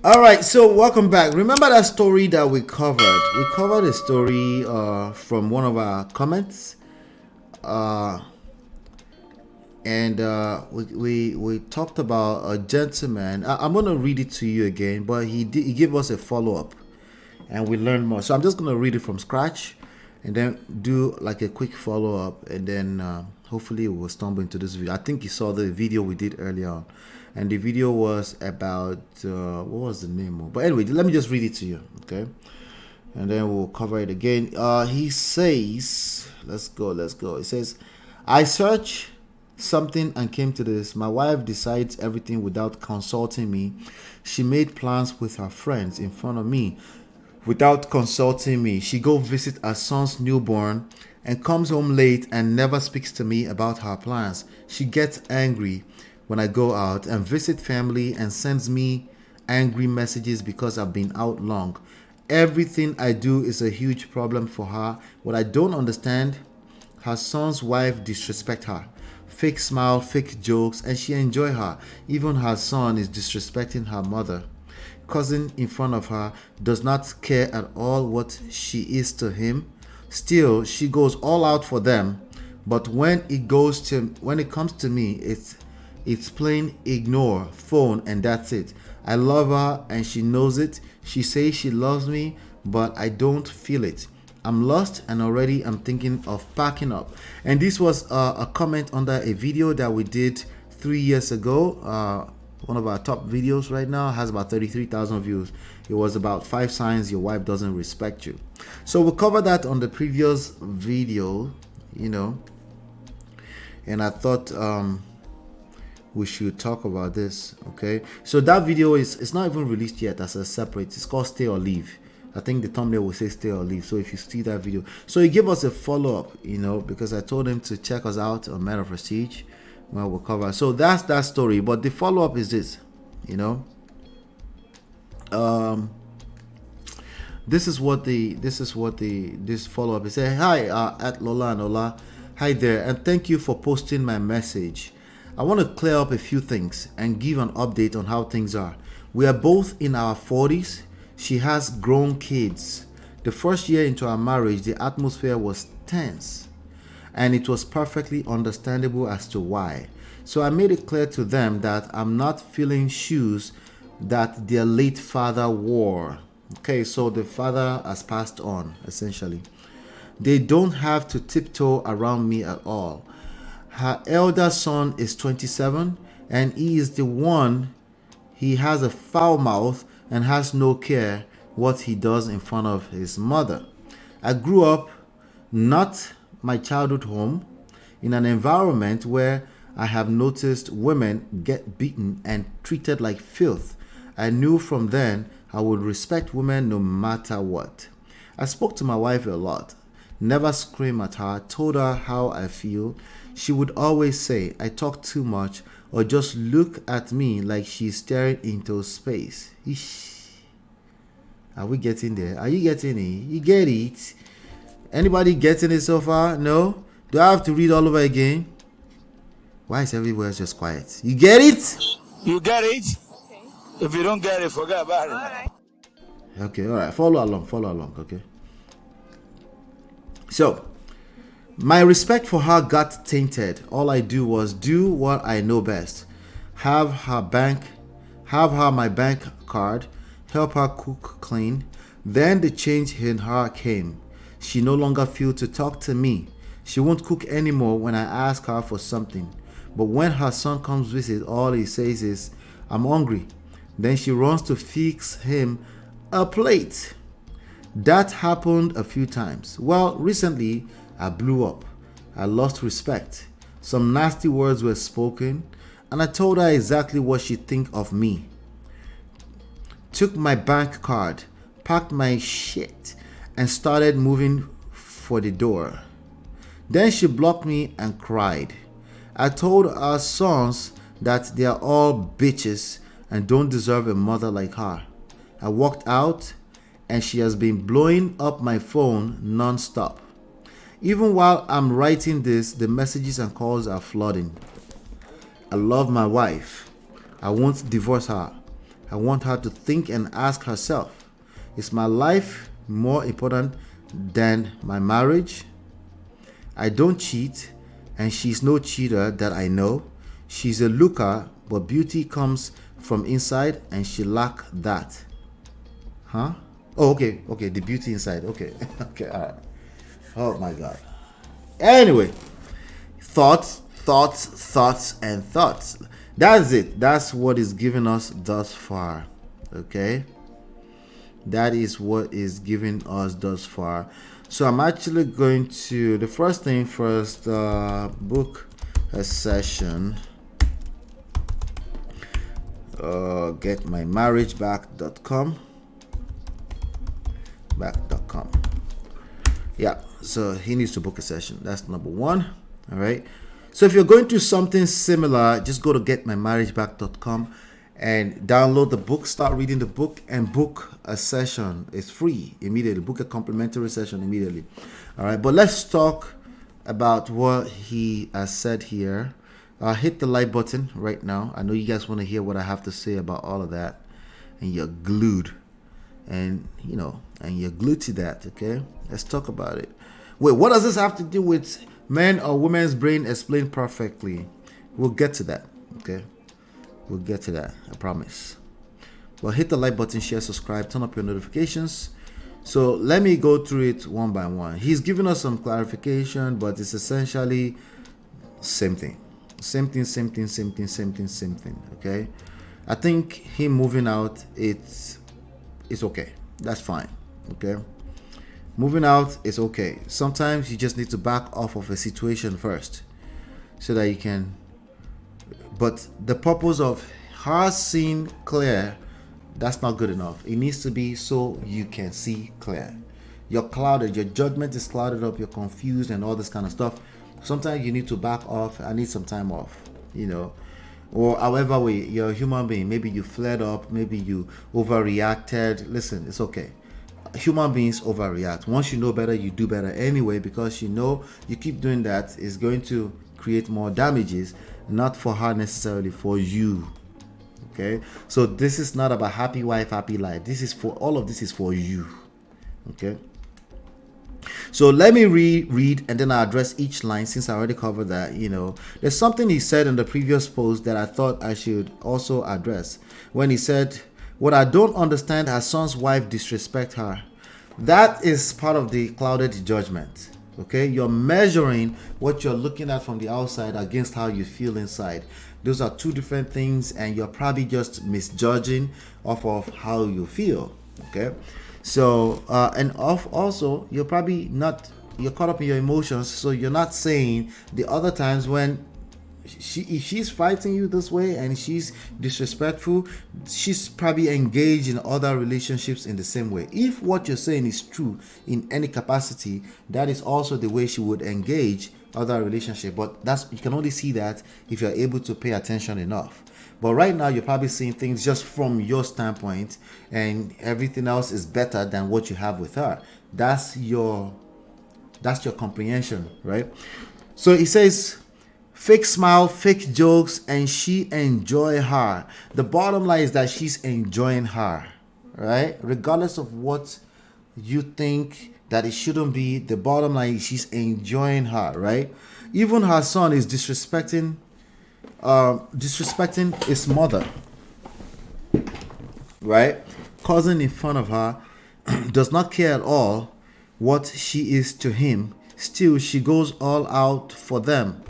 All right, so welcome back. Remember that story that we covered? We covered a story from one of our comments, uh, and we talked about a gentleman. I'm gonna read it to you again, but he gave us a follow up, and we learned more. So I'm just gonna read it from scratch, and then do like a quick follow up, and then hopefully we'll stumble into this video. I think you saw the video we did earlier on, and the video was about what was the name of? But anyway, let me just read it to you, okay? And then we'll cover it again. He says, let's go. It says, I searched something and came to this. My wife decides everything without consulting me. She made plans with her friends in front of me without consulting me. She go visit her son's newborn and comes home late and never speaks to me about her plans. She gets angry when I go out and visit family and sends me angry messages because I've been out long. Everything I do is a huge problem for her. What I don't understand, her son's wife disrespect her. Fake smile, fake jokes, and she enjoy her. Even her son is disrespecting her mother. Cousin in front of her does not care at all what she is to him. Still, she goes all out for them. But when it comes to me, it's plain ignore, phone, and that's it. I love her and she knows it. She says she loves me, but I don't feel it. I'm lost and already I'm thinking of packing up. And this was a comment under a video that we did 3 years ago. One of our top videos right now has about 33,000 views. It was about 5 signs your wife doesn't respect you. So we covered that on the previous video, and I thought we should talk about this. Okay, so that video it's not even released yet as a separate. It's called Stay or Leave. I think the thumbnail will say Stay or Leave. So if you see that video, so he gave us a follow-up, because I told him to check us out on Men of Prestige. Well, we'll cover. So that's that story. But the follow-up is this, this follow-up is saying, hi, at Lola and Ola. Hi there, and thank you for posting my message. I want to clear up a few things and give an update on how things are. We are both in our 40s. She has grown kids. The first year into our marriage, the atmosphere was tense, and it was perfectly understandable as to why. So I made it clear to them that I'm not filling shoes that their late father wore. Okay, so the father has passed on, essentially. They don't have to tiptoe around me at all. Her elder son is 27, and he is the one. He has a foul mouth and has no care what he does in front of his mother. I grew up, not my childhood home, in an environment where I have noticed women get beaten and treated like filth. I knew from then I would respect women no matter what. I spoke to my wife a lot, never scream at her, told her how I feel. She would always say I talk too much or just look at me like she's staring into space. Eesh. Are we getting there? Are you getting it? You get it? Anybody getting it so far? No? Do I have to read all over again? Why is everywhere just quiet? You get it? You get it? Okay. If you don't get it, forget about it. All right. Okay, all right. Follow along, okay? So, my respect for her got tainted. All I do was do what I know best. Have her my bank card, help her cook, clean. Then the change in her came. She no longer feels to talk to me. She won't cook anymore when I ask her for something. But when her son comes visit, all he says is, I'm hungry. Then she runs to fix him a plate. That happened a few times. Well, recently, I blew up. I lost respect. Some nasty words were spoken, and I told her exactly what she think of me. Took my bank card, packed my shit, and started moving for the door. Then she blocked me and cried. I told our sons that they are all bitches and don't deserve a mother like her. I walked out, and she has been blowing up my phone non-stop. Even while I'm writing this, the messages and calls are flooding. I love my wife. I won't divorce her. I want her to think and ask herself, is my life more important than my marriage? I don't cheat, and she's no cheater that I know. She's a looker, but beauty comes from inside, and she lacks that. Huh? Oh, okay, the beauty inside. Okay, okay, all right. Oh my God. Anyway, thoughts, and thoughts. That's it. That's what is given us thus far. Okay? That is what is given us thus far. So I'm actually going to, the first thing first, book a session. Getmymarriageback.com. Back.com. Yeah, so he needs to book a session. That's number one. All right. So if you're going through something similar, just go to getmymarriageback.com and download the book, start reading the book, and book a session. It's free immediately. Book a complimentary session immediately. All right. But let's talk about what he has said here. Hit the like button right now. I know you guys want to hear what I have to say about all of that, and you're glued. And you're glued to that. Okay, let's talk about it. Wait, what does this have to do with men or women's brain explained perfectly? We'll get to that. Okay, we'll get to that, I promise. Well, hit the like button, share, subscribe, turn up your notifications. So let me go through it one by one. He's given us some clarification, but it's essentially same thing. Same thing. Okay, I think him moving out, it's okay. That's fine. Okay, moving out is okay. Sometimes you just need to back off of a situation first so that you can, but the purpose of her seeing clear, that's not good enough. It needs to be so you can see clear. You're clouded, your judgment is clouded up, you're confused and all this kind of stuff. Sometimes you need to back off. I need some time off, or however way, you're a human being. Maybe you flared up, maybe you overreacted. Listen, it's okay. Human beings overreact. Once you know better, you do better anyway, because you keep doing that is going to create more damages, not for her necessarily, for you. Okay, so this is not about happy wife, happy life. This is for, all of this is for you. Okay, so let me read and then I'll address each line, since I already covered that. There's something he said in the previous post that I thought I should also address, when he said, what I don't understand, her son's wife disrespect her. That is part of the clouded judgment. Okay, you're measuring what you're looking at from the outside against how you feel inside. Those are two different things, and you're probably just misjudging off of how you feel. Okay, so also you're probably not, you're caught up in your emotions, so you're not saying the other times when if she's fighting you this way and she's disrespectful, she's probably engaged in other relationships in the same way. If what you're saying is true in any capacity, that is also the way she would engage other relationship. But you can only see that if you're able to pay attention enough. But right now you're probably seeing things just from your standpoint, and everything else is better than what you have with her. That's your comprehension, right? So he says, fake smile, fake jokes, and she enjoy her. The bottom line is that she's enjoying her, right? Regardless of what you think that it shouldn't be, the bottom line is she's enjoying her, right? Even her son is disrespecting his mother, right? Cousin in front of her, does not care at all what she is to him. Still, she goes all out for them.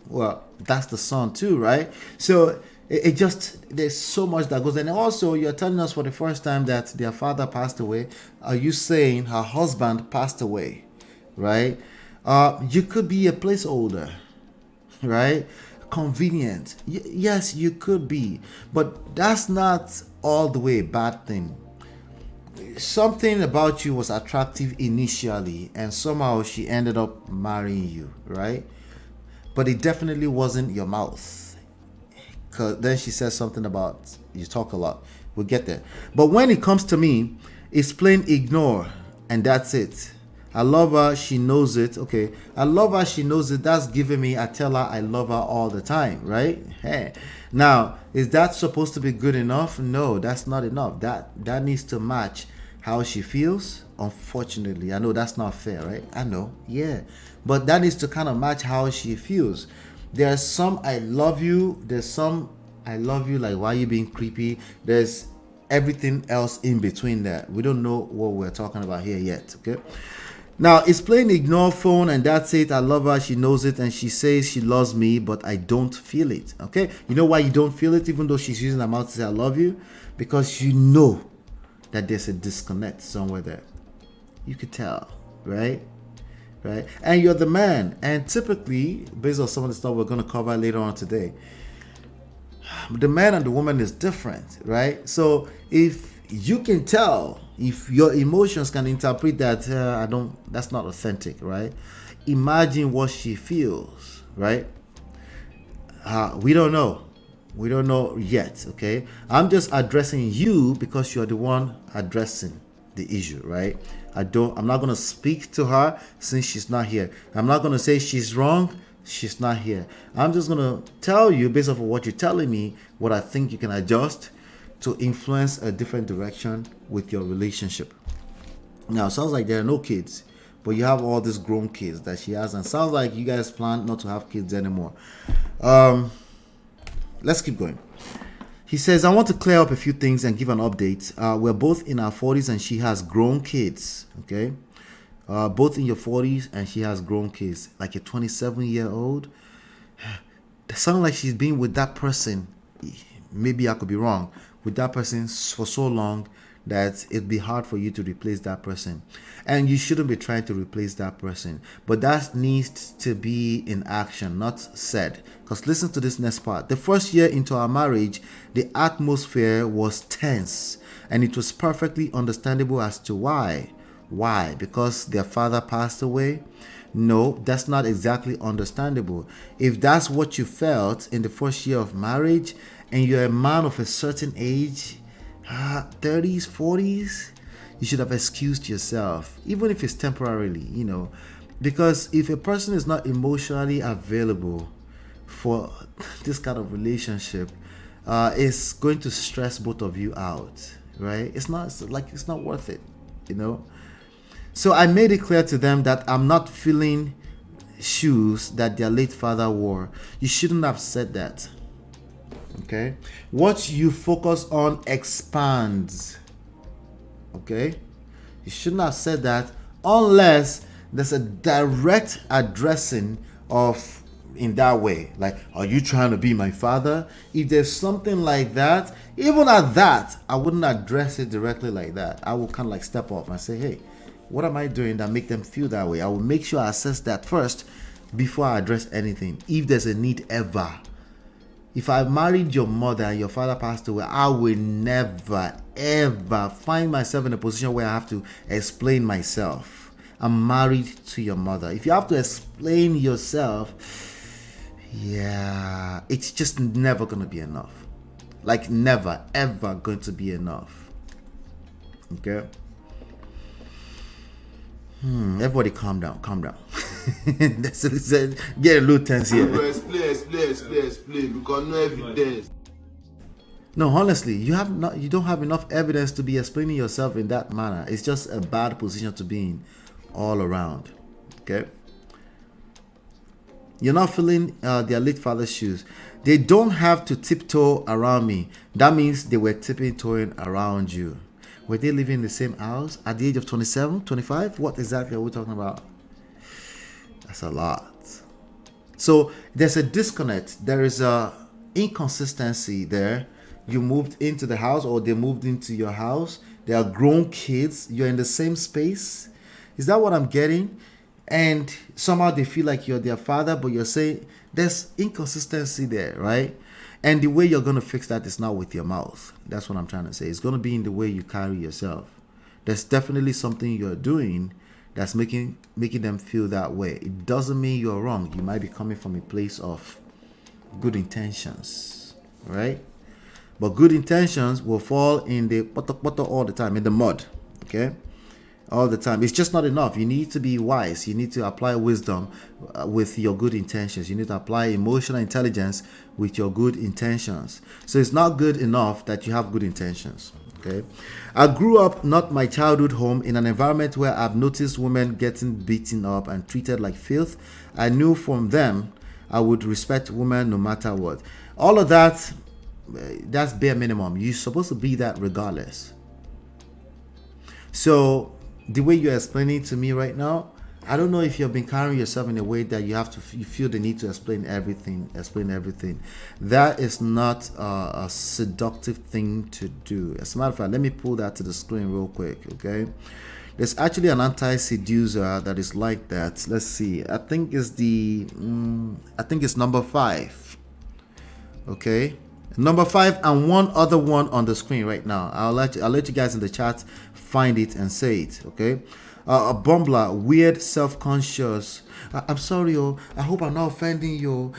Well, that's the son too, right? So it just, there's so much that goes. And also, you're telling us for the first time that their father passed away. Are you saying her husband passed away, right? You could be a placeholder, right? Convenient. Yes, you could be, but that's not all the way a bad thing. Something about you was attractive initially, and somehow she ended up marrying you, right? But it definitely wasn't your mouth. Because then she says something about you talk a lot. We'll get there. But when it comes to me, it's plain ignore, and that's it. I love her, she knows it. Okay, I love her, she knows it. That's giving me, I tell her I love her all the time, right? Hey. Now, is that supposed to be good enough? No, that's not enough. That needs to match how she feels. Unfortunately, I know that's not fair, right? I know, yeah. But that needs to kind of match how she feels. There's some I love you, there's some I love you, like why are you being creepy? There's everything else in between that. We don't know what we're talking about here yet, okay? Now, it's playing ignore phone and that's it. I love her, she knows it, and she says she loves me, but I don't feel it, okay? You know why you don't feel it, even though she's using her mouth to say I love you? Because you know that there's a disconnect somewhere there. You could tell, right? Right? And you're the man. And typically, based on some of the stuff we're going to cover later on today, the man and the woman is different, right? So if you can tell, if your emotions can interpret that that's not authentic, right? Imagine what she feels, right? We don't know yet, okay? I'm just addressing you because you're the one addressing the issue, right? I'm not going to speak to her since she's not here. I'm not going to say she's wrong, she's not here. I'm just going to tell you, based off of what you're telling me, what I think you can adjust to influence a different direction with your relationship. Now, it sounds like there are no kids, but you have all these grown kids that she has, and it sounds like you guys plan not to have kids anymore. Let's keep going. He says, I want to clear up a few things and give an update. We're both in our 40s and she has grown kids, okay? Both in your 40s and she has grown kids. Like a 27-year-old. It sounds like she's been with that person, maybe I could be wrong, with that person for so long that it'd be hard for you to replace that person. And you shouldn't be trying to replace that person. But that needs to be in action, not said. Because listen to this next part. The first year into our marriage, the atmosphere was tense. And it was perfectly understandable as to why. Why? Because their father passed away? No, that's not exactly understandable. If that's what you felt in the first year of marriage, and you're a man of a certain age, 30s, 40s, you should have excused yourself, even if it's temporarily, because if a person is not emotionally available for this kind of relationship, it's going to stress both of you out, right? It's not worth it, So I made it clear to them that I'm not filling shoes that their late father wore. You shouldn't have said that. Okay, what you focus on expands. Okay, you shouldn't have said that unless there's a direct addressing of in that way, like, are you trying to be my father? If there's something like that, even at that, I wouldn't address it directly like that. I will kind of like step off and say, hey, what am I doing that make them feel that way? I will make sure I assess that first before I address anything, if there's a need ever. If I married your mother and your father passed away, I will never, ever find myself in a position where I have to explain myself. I'm married to your mother. If you have to explain yourself, yeah, it's just never going to be enough. Like never, ever going to be enough. Okay? Everybody calm down. That's what he said. Get a little tense here. Explain, because no evidence. No, honestly, you don't have enough evidence to be explaining yourself in that manner. It's just a bad position to be in all around. Okay? You're not filling their late father's shoes. They don't have to tiptoe around me. That means they were tiptoeing around you. Were they living in the same house at the age of 27, 25? What exactly are we talking about? That's a lot. So there's a disconnect. There is a inconsistency there. You moved into the house, or they moved into your house. They are grown kids. You're in the same space. Is that what I'm getting? And somehow they feel like you're their father, but you're saying there's inconsistency there, right? And the way you're going to fix that is not with your mouth. That's what I'm trying to say. It's going to be in the way you carry yourself. There's definitely something you're doing that's making them feel that way. It doesn't mean you're wrong. You might be coming from a place of good intentions, right? But good intentions will fall in the poto all the time, in the mud, okay? all the time. It's just not enough. You need to be wise. You need to apply wisdom with your good intentions. You need to apply emotional intelligence with your good intentions. So it's not good enough that you have good intentions. Okay. I grew up, not my childhood home, in an environment where I've noticed women getting beaten up and treated like filth. I knew from them I would respect women no matter what. All of that, that's bare minimum. You're supposed to be that regardless. So the way you're explaining to me right now, I don't know if you've been carrying yourself in a way that you feel the need to explain everything. That is not a seductive thing to do. As a matter of fact, let me pull that to the screen real quick, okay? There's actually an anti-seducer that is like that. Let's see. I think it's number 5. Okay? Number 5 and one other one on the screen right now. I'll let you guys in the chat find it and say it, okay? A bumbler, weird, self-conscious. I'm sorry, I hope I'm not offending you.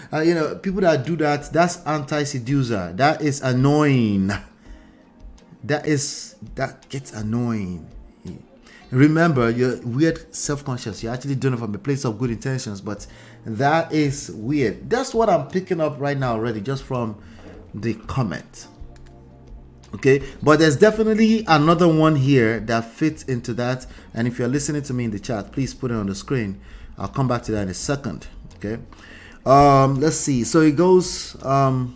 People that do that, that's anti-seducer. That is annoying. That gets annoying. Remember, you're weird, self-conscious. You're actually doing it from a place of good intentions, but that is weird. That's what I'm picking up right now already, just from the comment. Okay, but there's definitely another one here that fits into that, and if you're listening to me in the chat, please put it on the screen. I'll come back to that in a second. Okay, let's see. So it goes, so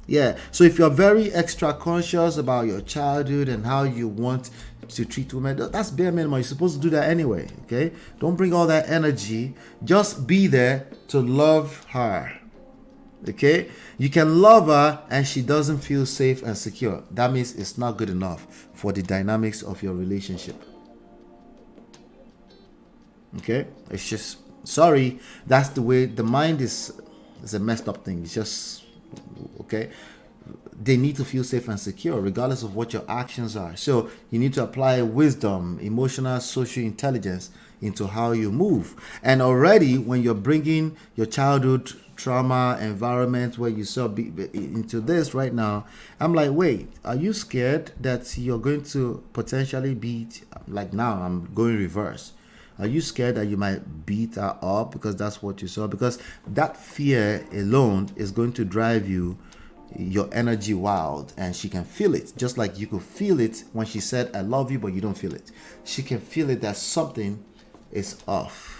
if you're very extra conscious about your childhood and how you want to treat women, that's bare minimum. You're supposed to do that anyway. Okay, don't bring all that energy. Just be there to love her. Okay, you can love her and she doesn't feel safe and secure. That means it's not good enough for the dynamics of your relationship. Okay, it's just, sorry, that's the way the mind is a messed up thing. It's just, okay, they need to feel safe and secure regardless of what your actions are. So you need to apply wisdom, emotional, social intelligence into how you move. And already when you're bringing your childhood trauma environment where you saw into this right now, I'm like, wait, are you scared that you're going to potentially beat, like now I'm going reverse, are you scared that you might beat her up because that's what you saw? Because that fear alone is going to drive your energy wild, and she can feel it, just like you could feel it when she said I love you, but you don't feel it. She can feel it that something is off.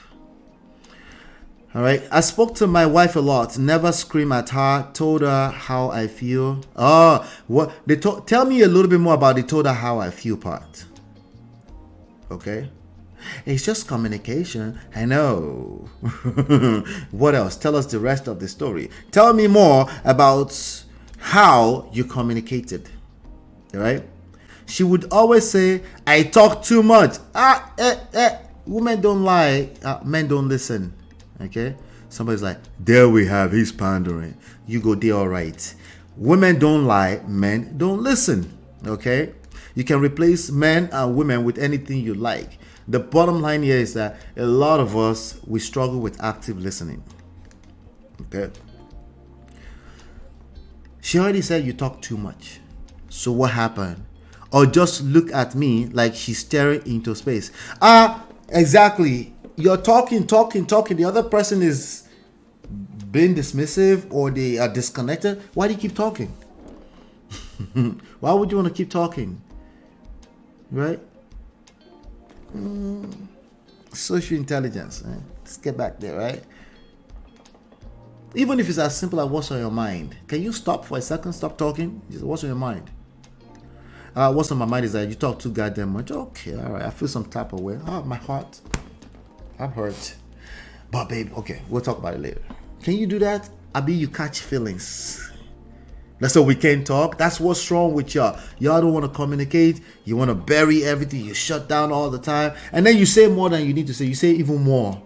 All right, I spoke to my wife a lot, never scream at her, told her how I feel. What they tell me a little bit more about the told her how I feel part. Okay, it's just communication. I know. What else? Tell us the rest of the story. Tell me more about how you communicated. All right, she would always say I talk too much. Women don't lie, men don't listen. Okay, somebody's like, there we have, he's pandering. You go, there, all right. Women don't lie, men don't listen. Okay, you can replace men and women with anything you like. The bottom line here is that a lot of us, we struggle with active listening. Okay, she already said you talk too much, so what happened? Or just look at me like she's staring into space. Exactly. You're talking. The other person is being dismissive or they are disconnected. Why do you keep talking? Why would you want to keep talking? Right? Social intelligence. Let's get back there, right? Even if it's as simple as what's on your mind. Can you stop for a second? Stop talking. Just what's on your mind? What's on my mind is that you talk too goddamn much. Okay, all right. I feel some type of way. My heart. I'm hurt. But babe, okay, we'll talk about it later. Can you do that? You catch feelings. That's why we can't talk. That's what's wrong with y'all. Y'all don't want to communicate. You want to bury everything. You shut down all the time. And then you say more than you need to say. You say even more.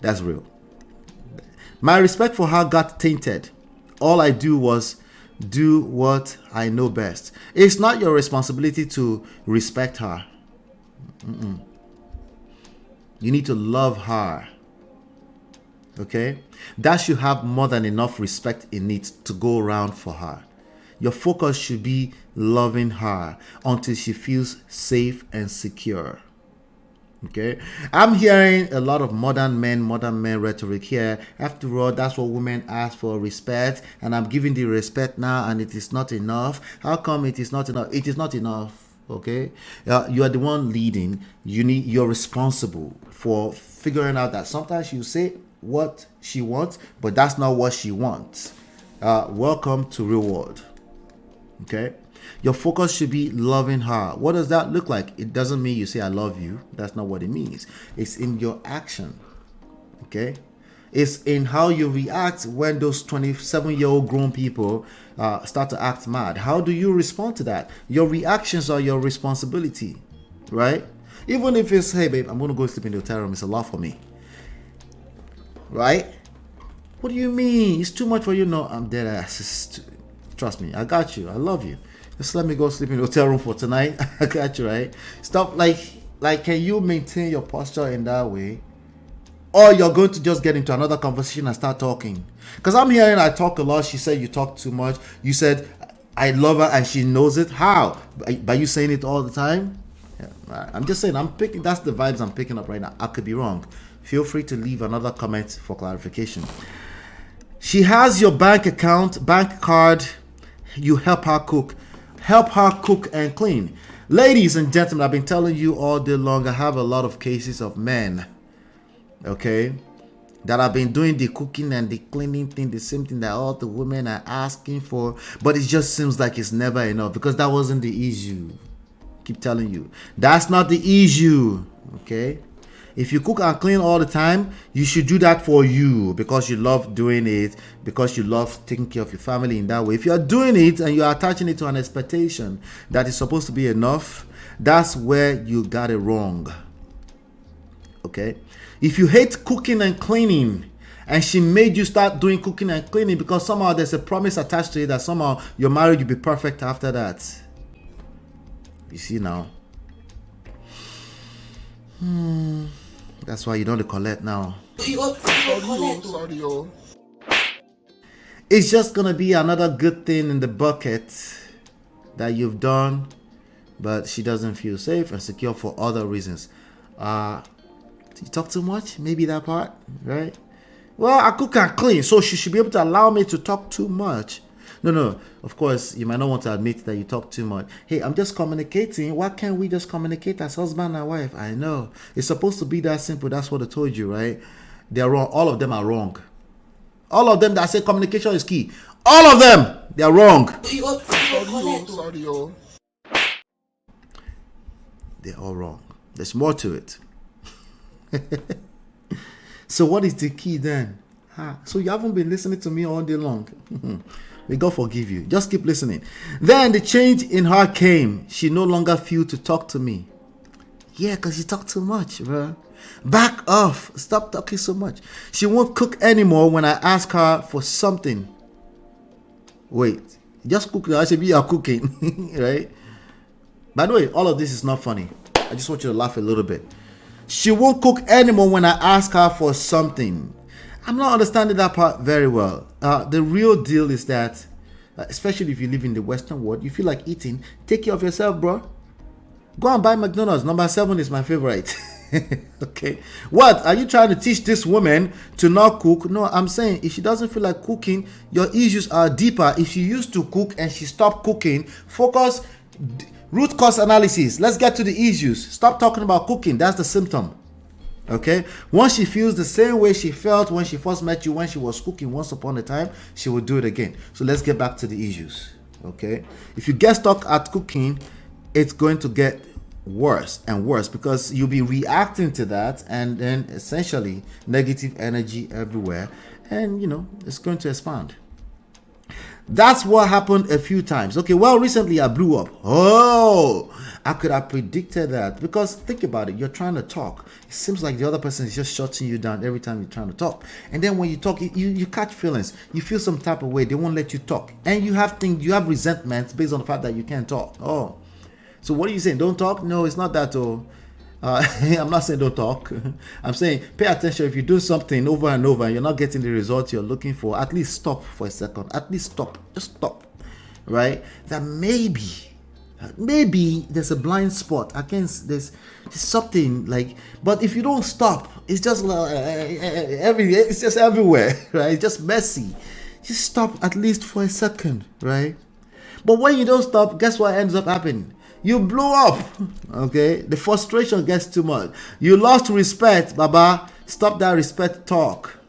That's real. My respect for her got tainted. All I do was do what I know best. It's not your responsibility to respect her. You need to love her. Okay? That should have more than enough respect in it to go around for her. Your focus should be loving her until she feels safe and secure. Okay, I'm hearing a lot of modern men rhetoric here. After all, that's what women ask for, respect, and I'm giving the respect now, and it is not enough. How come it is not enough? It is not enough. Okay, you are the one leading. You're responsible for figuring out that sometimes you say what she wants, but that's not what she wants. Welcome to real world. Okay. Your focus should be loving her. What does that look like? It doesn't mean you say I love you. That's not what it means. It's in your action. Okay? It's in how you react when those 27-year-old grown people start to act mad. How do you respond to that? Your reactions are your responsibility. Right? Even if it's, hey babe, I'm going to go sleep in the hotel room. It's a lot for me. Right? What do you mean? It's too much for you? No, I'm dead ass. Trust me. I got you. I love you. Just let me go sleep in the hotel room for tonight. I got you, right? Stop, like, can you maintain your posture in that way? Or you're going to just get into another conversation and start talking? Because I'm hearing I talk a lot. She said you talk too much. You said I love her and she knows it. How? By you saying it all the time? Yeah, I'm just saying, that's the vibes I'm picking up right now. I could be wrong. Feel free to leave another comment for clarification. She has your bank account, bank card. You help her cook. Help her cook and clean. Ladies and gentlemen, I've been telling you all day long, I have a lot of cases of men, okay, that have been doing the cooking and the cleaning thing, the same thing that all the women are asking for, but it just seems like it's never enough because that wasn't the issue. Keep telling you. That's not the issue, okay? If you cook and clean all the time, you should do that for you because you love doing it, because you love taking care of your family in that way. If you are doing it and you are attaching it to an expectation that is supposed to be enough, that's where you got it wrong. Okay? If you hate cooking and cleaning and she made you start doing cooking and cleaning because somehow there's a promise attached to it that somehow your marriage will be perfect after that. You see now? That's why you don't collect now. It's just gonna be another good thing in the bucket that you've done, but she doesn't feel safe and secure for other reasons. You talk too much? Maybe that part, right? Well, I cook and clean, so she should be able to allow me to talk too much. No. Of course, you might not want to admit that you talk too much. Hey, I'm just communicating. Why can't we just communicate as husband and wife? I know. It's supposed to be that simple. That's what I told you, right? They're wrong. All of them are wrong. All of them that say communication is key. All of them, they're wrong. They're all wrong. There's more to it. So what is the key then? So you haven't been listening to me all day long. May God forgive you. Just keep listening. Then the change in her came. She no longer feel to talk to me. Yeah, because you talk too much, bro. Back off. Stop talking so much. She won't cook anymore when I ask her for something. Wait. Just cook. I should be cooking. Right? By the way, all of this is not funny. I just want you to laugh a little bit. She won't cook anymore when I ask her for something. I'm not understanding that part very well. The real deal is that, especially if you live in the Western world, you feel like eating, take care of yourself, bro. Go and buy McDonald's. Number 7 is my favorite. Okay. What? Are you trying to teach this woman to not cook? No, I'm saying if she doesn't feel like cooking, your issues are deeper. If she used to cook and she stopped cooking, focus, root cause analysis. Let's get to the issues. Stop talking about cooking. That's the symptom. Okay, once she feels the same way she felt when she first met you, when she was cooking once upon a time, she will do it again. So let's get back to the issues. Okay, if you get stuck at cooking, it's going to get worse and worse because you'll be reacting to that, and then essentially negative energy everywhere, and it's going to expand. That's what happened a few times. Okay, well, recently I blew up. Oh, I could have predicted that because think about it. You're trying to talk. It seems like the other person is just shutting you down every time you're trying to talk. And then when you talk, you catch feelings. You feel some type of way. They won't let you talk. And you have resentment based on the fact that you can't talk. Oh, so what are you saying? Don't talk? No, it's not that. Oh, I'm not saying don't talk. I'm saying pay attention. If you do something over and over and you're not getting the result you're looking for, at least stop for a second. At least stop. Just stop. right? That maybe there's a blind spot against there's something like, but if you don't stop, it's just it's just everywhere, right? It's just messy. Just stop at least for a second, right? But when you don't stop, guess what ends up happening? You blow up, okay? The frustration gets too much. You lost respect, Baba. Stop that respect talk,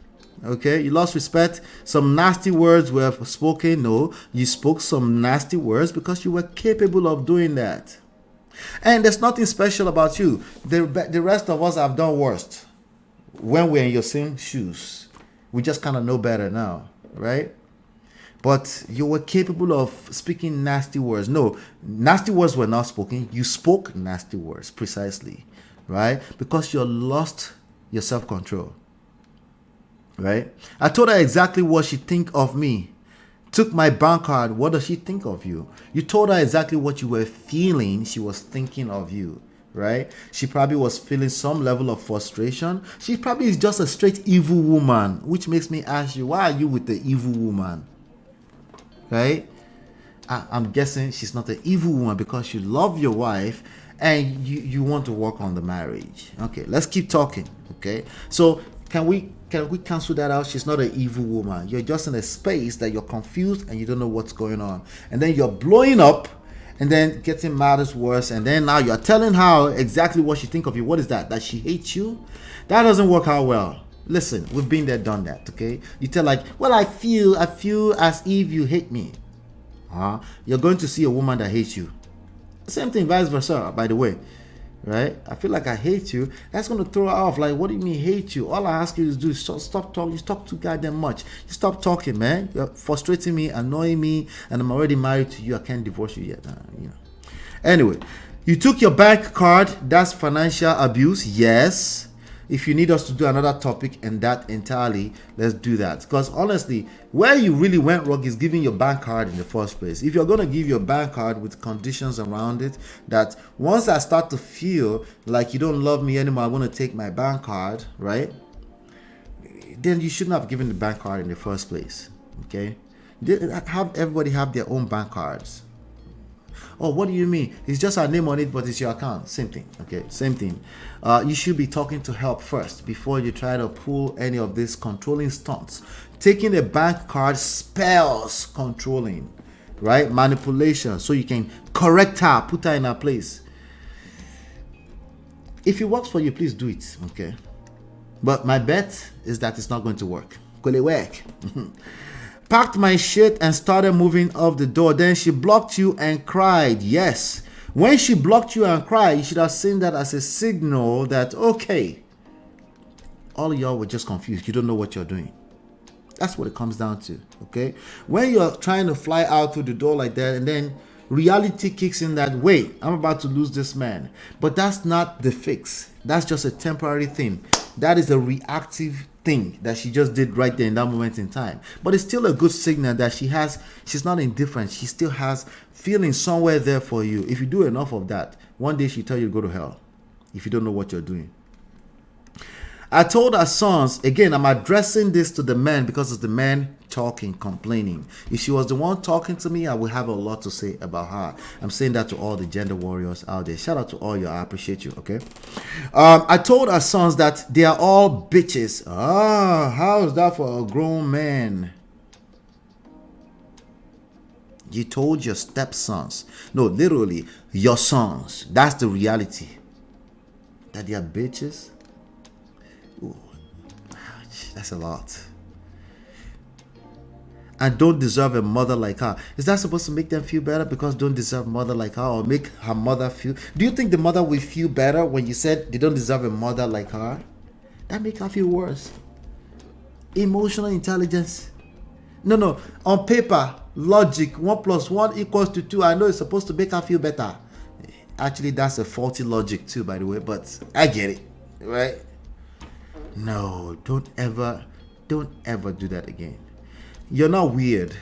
okay? You lost respect. Some nasty words were spoken. No, you spoke some nasty words because you were capable of doing that. And there's nothing special about you. The rest of us have done worse when we're in your same shoes. We just kind of know better now, right? But you were capable of speaking nasty words. No, nasty words were not spoken. You spoke nasty words, precisely, right? Because you lost your self-control, right? I told her exactly what she think of me. Took my bank card. What does she think of you? You told her exactly what you were feeling. She was thinking of you, right? She probably was feeling some level of frustration. She probably is just a straight evil woman, which makes me ask you, why are you with the evil woman? Right? I'm guessing she's not an evil woman because you love your wife and you want to work on the marriage. Okay, let's keep talking. Okay, so can we cancel that out? She's not an evil woman. You're just in a space that you're confused and you don't know what's going on, and then you're blowing up, and then getting matters worse, and then now you're telling her exactly what she think of you. What is that? That she hates you? That doesn't work out well. Listen, we've been there, done that, okay? You tell like, well, I feel as if you hate me. You're going to see a woman that hates you. Same thing, vice versa, by the way, right? I feel like I hate you. That's going to throw her off. Like, what do you mean hate you? All I ask you to do is stop talking. You talk too goddamn much. You stop talking, man. You're frustrating me, annoying me, and I'm already married to you. I can't divorce you yet. Anyway, you took your bank card. That's financial abuse. Yes. If you need us to do another topic and that entirely, let's do that. Because honestly, where you really went wrong is giving your bank card in the first place. If you're going to give your bank card with conditions around it, that once I start to feel like you don't love me anymore, I want to take my bank card, right? Then you shouldn't have given the bank card in the first place, okay? Have everybody have their own bank cards. Oh, what do you mean? It's just our name on it, but it's your account. Same thing. Okay, same thing. You should be talking to help first before you try to pull any of these controlling stunts. Taking a bank card spells controlling, right? Manipulation, so you can correct her, put her in her place. If it works for you, please do it, okay? But my bet is that it's not going to work. Will it work? Packed my shit and started moving off the door. Then she blocked you and cried. Yes. When she blocked you and cried, you should have seen that as a signal that, okay, all of y'all were just confused. You don't know what you're doing. That's what it comes down to, okay? When you're trying to fly out through the door like that, and then reality kicks in that, wait, I'm about to lose this man. But that's not the fix. That's just a temporary thing. That is a reactive thing that she just did right there in that moment in time. But it's still a good signal that she's not indifferent. She still has feelings somewhere there for you. If you do enough of that, one day she'll tell you to go to hell if you don't know what you're doing. I told her sons, again, I'm addressing this to the men because it's the men talking, complaining. If she was the one talking to me, I would have a lot to say about her. I'm saying that to all the gender warriors out there. Shout out to all you. I appreciate you, okay? I told her sons that they are all bitches. How is that for a grown man? You told your stepsons. No, literally, your sons. That's the reality. That they are bitches? Ooh, that's a lot. And don't deserve a mother like her. Is that supposed to make them feel better because don't deserve a mother like her, or make her mother feel? Do you think the mother will feel better when you said they don't deserve a mother like her? That make her feel worse. Emotional intelligence. No. On paper, logic, 1 + 1 = 2. I know it's supposed to make her feel better. Actually, that's a faulty logic too, by the way, but I get it, right? No, don't ever do that again. You're not weird.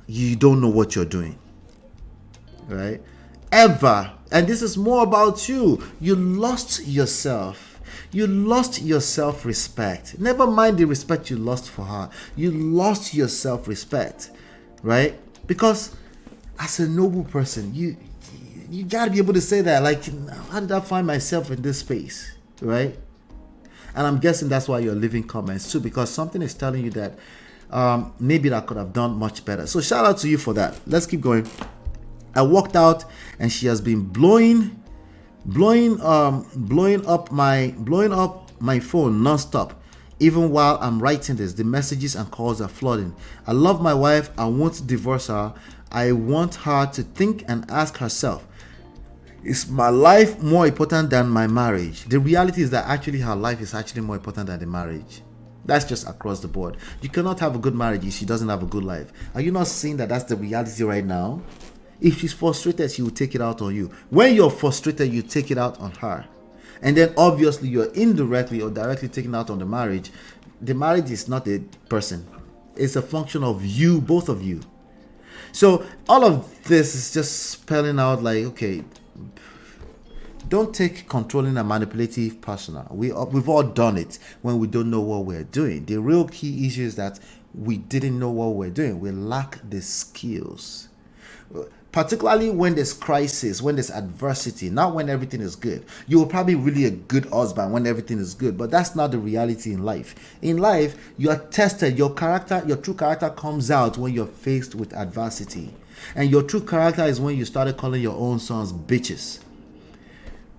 You don't know what you're doing, right? Ever. And this is more about you. You lost yourself. You lost your self-respect. Never mind the respect you lost for her. You lost your self-respect, right? Because as a noble person, you got to be able to say that. Like, how did I find myself in this space, right? And I'm guessing that's why you're leaving comments too, because something is telling you that maybe that could have done much better. So shout out to you for that. Let's keep going. I walked out and she has been blowing up my phone nonstop. Even while I'm writing this, the messages and calls are flooding. I love my wife. I won't divorce her. I want her to think and ask herself, is my life more important than my marriage? The reality is that actually her life is actually more important than the marriage. That's just across the board. You cannot have a good marriage if she doesn't have a good life. Are you not seeing that that's the reality right now? If she's frustrated, she will take it out on you. When you're frustrated, you take it out on her. And then obviously you're indirectly or directly taking out on the marriage. The marriage is not a person. It's a function of you, both of you. So all of this is just spelling out like, okay, don't take controlling and manipulative personal. We've all done it when we don't know what we're doing. The real key issue is that we didn't know what we're doing. We lack the skills. Particularly when there's crisis, when there's adversity, not when everything is good. You're probably really a good husband when everything is good, but that's not the reality in life. In life, you are tested. Your true character comes out when you're faced with adversity. And your true character is when you started calling your own sons bitches.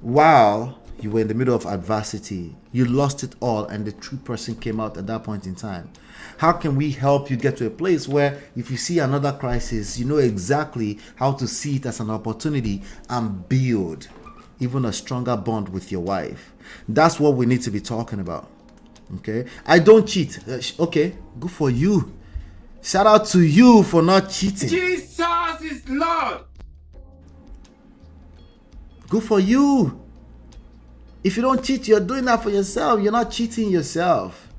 While you were in the middle of adversity, you lost it all, and the true person came out at that point in time. How can we help you get to a place where if you see another crisis, you know exactly how to see it as an opportunity and build even a stronger bond with your wife? That's what we need to be talking about. Okay? I don't cheat. Okay, good for you. Shout out to you for not cheating. Jesus is Lord. Good for you. If you don't cheat, you're doing that for yourself. You're not cheating yourself.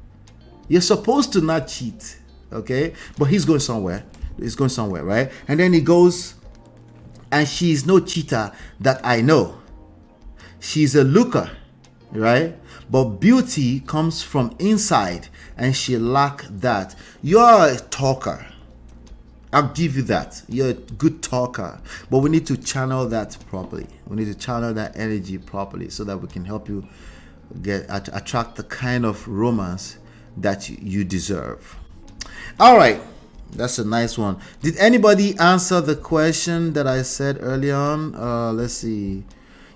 You're supposed to not cheat. Okay? But he's going somewhere. He's going somewhere, right? And then he goes, and she's no cheater that I know. She's a looker, right? But beauty comes from inside, and she lacks that. You're a talker. I'll give you that. You're a good talker. But we need to channel that properly. We need to channel that energy properly so that we can help you attract the kind of romance that you deserve. All right. That's a nice one. Did anybody answer the question that I said early on? Let's see.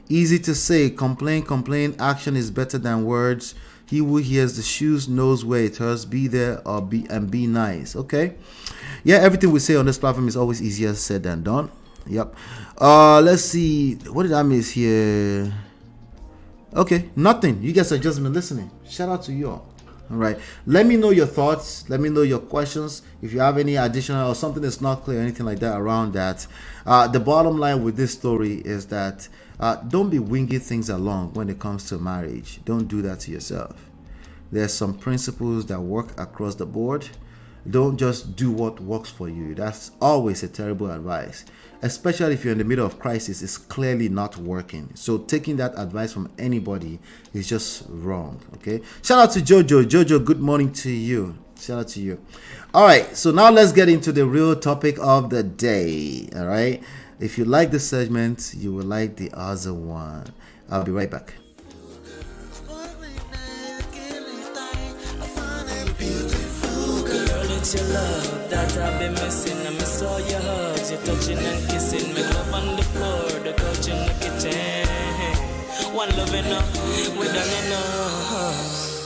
Easy to say. Complain. Action is better than words. He who hears the shoes knows where it hurts. Be there or be nice. Okay. Yeah, everything we say on this platform is always easier said than done. Yep. Let's see. What did I miss here? Okay, nothing. You guys have just been listening. Shout out to you all. All right. Let me know your thoughts. Let me know your questions. If you have any additional or something that's not clear, anything like that around that. The bottom line with this story is that don't be winging things along when it comes to marriage. Don't do that to yourself. There's some principles that work across the board. Don't just do what works for you. That's always a terrible advice, especially if you're in the middle of crisis. It's clearly not working. So taking that advice from anybody is just wrong. Okay. Shout out to Jojo. Good morning to you. Shout out to you. All right. So now let's get into the real topic of the day. All right. If you like this segment, you will like the other one. I'll be right back. It's your love that I've been missing. I miss all your hugs, your touching and kissing. Make love on the floor, the couch in the kitchen. One love enough, we done enough.